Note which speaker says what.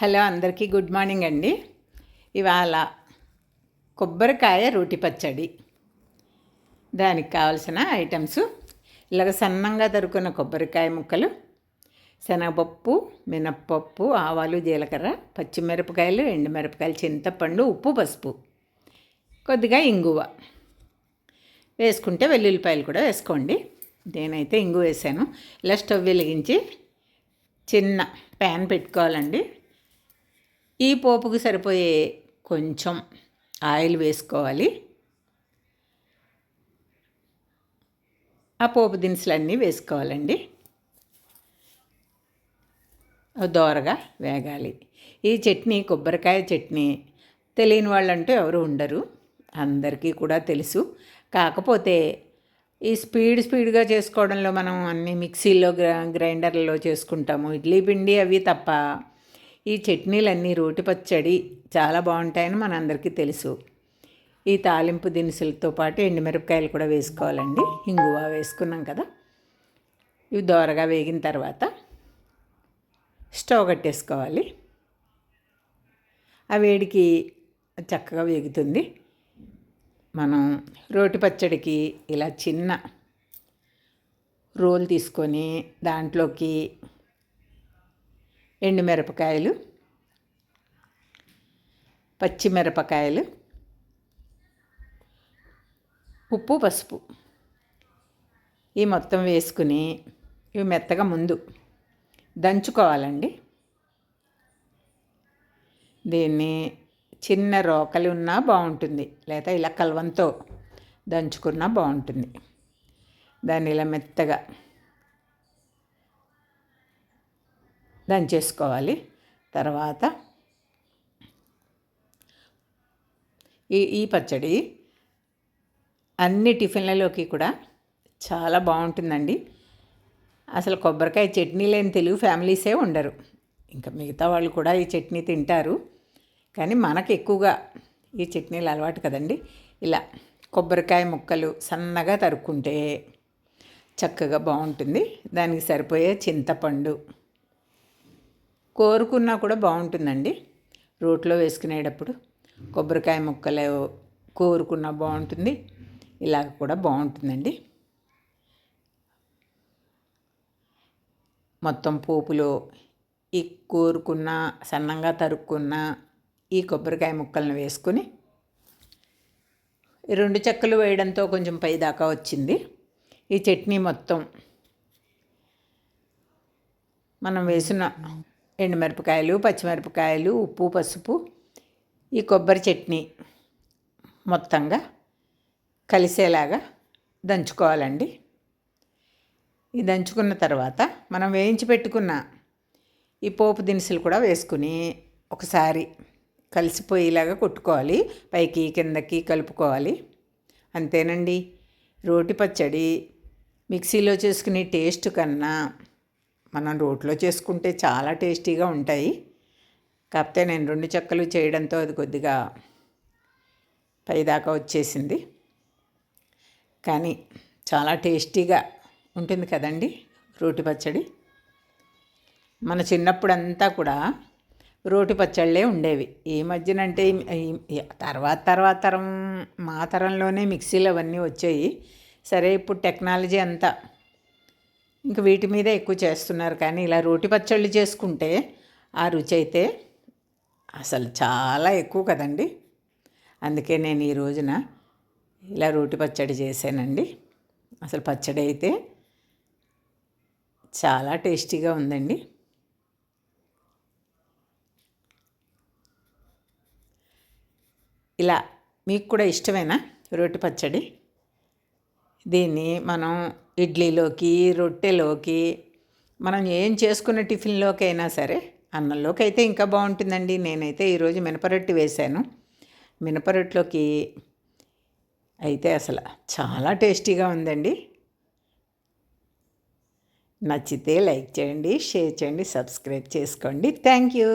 Speaker 1: Hello అందరికీ good morning అండి. ఇవాళ కొబ్బరికాయ రోటి పచ్చడి. దానికి కావలసిన ఐటమ్స్ ఇలాగ సన్నంగా తరుక్కున్న కొబ్బరికాయ ముక్కలు, శనగపప్పు, మినప్పప్పు, ఆవాలు, జీలకర్ర, పచ్చిమిరపకాయలు, ఎండుమిరపకాయలు, చింతపండు, ఉప్పు, పసుపు, కొద్దిగా ఇంగువ వేసుకుంటే వెల్లుల్లిపాయలు కూడా వేసుకోండి. నేనైతే ఇంగువ వేసాను. ఇలా స్టవ్ వెలిగించి చిన్న ప్యాన్ పెట్టుకోవాలండి. ఈ పోపుకి సరిపోయే కొంచెం ఆయిల్ వేసుకోవాలి. ఆ పోపు దినుసులన్నీ వేసుకోవాలండి. దోరగా వేగాలి. ఈ చట్నీ కొబ్బరికాయ చట్నీ తెలియని వాళ్ళంటూ ఎవరు ఉండరు, అందరికీ కూడా తెలుసు. కాకపోతే ఈ స్పీడ్గా చేసుకోవడంలో మనం అన్నీ మిక్సీలో గ్రైండర్లలో చేసుకుంటాము, ఇడ్లీ పిండి అవి తప్ప. ఈ చట్నీలన్నీ రోటి పచ్చడి చాలా బాగుంటాయని మనందరికీ తెలుసు. ఈ తాలింపు దినుసులతో పాటు ఎండుమిరపకాయలు కూడా వేసుకోవాలండి. ఇంగువ వేసుకున్నాం కదా. ఇవి దోరగా వేగిన తర్వాత స్టవ్ కట్టేసుకోవాలి. ఆ వేడికి చక్కగా వేగుతుంది. మనం రోటి పచ్చడికి ఇలా చిన్న రోల్ తీసుకొని దాంట్లోకి ఎండుమిరపకాయలు, పచ్చిమిరపకాయలు, ఉప్పు, పసుపు ఈ మొత్తం వేసుకుని ఇవి మెత్తగా ముందు దంచుకోవాలండి. దీన్ని చిన్న రోకలి ఉన్నా బాగుంటుంది, లేదా ఇలా కలవంతో దంచుకున్నా బాగుంటుంది. దాన్ని ఇలా మెత్తగా దంచేసుకోవాలి. తర్వాత ఈ పచ్చడి అన్ని టిఫిన్లలోకి కూడా చాలా బాగుంటుందండి. అసలు కొబ్బరికాయ చట్నీ లేని తెలుగు ఫ్యామిలీసే ఉండరు. ఇంకా మిగతా వాళ్ళు కూడా ఈ చట్నీ తింటారు, కానీ మనకు ఎక్కువగా ఈ చట్నీలు అలవాటు కదండి. ఇలా కొబ్బరికాయ ముక్కలు సన్నగా తరుక్కుంటే చక్కగా బాగుంటుంది. దానికి సరిపోయే చింతపండు కోరుకున్నా కూడా బాగుంటుందండి. రోట్లో వేసుకునేటప్పుడు కొబ్బరికాయ ముక్కలు కోరుకున్నా బాగుంటుంది, ఇలాగ కూడా బాగుంటుందండి. మొత్తం పోపులో ఈ కోరుకున్న సన్నంగా తరుక్కున్న ఈ కొబ్బరికాయ ముక్కలను వేసుకొని 2 చెక్కలు వేయడంతో కొంచెం పై దాకా వచ్చింది. ఈ చట్నీ మొత్తం మనం వేసిన ఎండుమిరపకాయలు, పచ్చిమిరపకాయలు, ఉప్పు, పసుపు, ఈ కొబ్బరి చట్నీ మొత్తంగా కలిసేలాగా దంచుకోవాలండి. ఈ దంచుకున్న తర్వాత మనం వేయించి పెట్టుకున్న ఈ పోపు దినుసులు కూడా వేసుకుని ఒకసారి కలిసిపోయేలాగా కొట్టుకోవాలి. పైకి కిందకి కలుపుకోవాలి. అంతేనండి. రోటి పచ్చడి మిక్సీలో చేసుకునే టేస్ట్ కన్నా మనం రోట్లో చేసుకుంటే చాలా టేస్టీగా ఉంటాయి. కాకపోతే నేను 2 చెక్కలు చేయడంతో అది కొద్దిగా పైదాకా వచ్చేసింది, కానీ చాలా టేస్టీగా ఉంటుంది కదండి రోటి పచ్చడి. మన చిన్నప్పుడంతా కూడా రోటి పచ్చళ్ళే ఉండేవి. ఈ మధ్యనంటే తర్వాత తరం మా తరంలోనే మిక్సీలు అవన్నీ వచ్చాయి. సరే, ఇప్పుడు టెక్నాలజీ అంతా ఇంకా వీటి మీదే ఎక్కువ చేస్తున్నారు, కానీ ఇలా రోటి పచ్చళ్ళు చేసుకుంటే ఆ రుచి అయితే అసలు చాలా ఎక్కువ కదండి. అందుకే నేను ఈ రోజున ఇలా రోటి పచ్చడి చేశానండి. అసలు పచ్చడి అయితే చాలా టేస్టీగా ఉందండి. ఇలా మీకు కూడా ఇష్టమేనా రోటి పచ్చడి? దీన్ని మనం ఇడ్లీలోకి, రొట్టెలోకి, మనం ఏం చేసుకున్న టిఫిన్లోకి అయినా సరే, అన్నంలోకి అయితే ఇంకా బాగుంటుందండి. నేనైతే ఈరోజు మినపరొట్టె వేశాను. మినపరొట్టెలోకి అయితే అసలు చాలా టేస్టీగా ఉందండి. నచ్చితే లైక్ చేయండి, షేర్ చేయండి, సబ్స్క్రైబ్ చేసుకోండి. Thank you.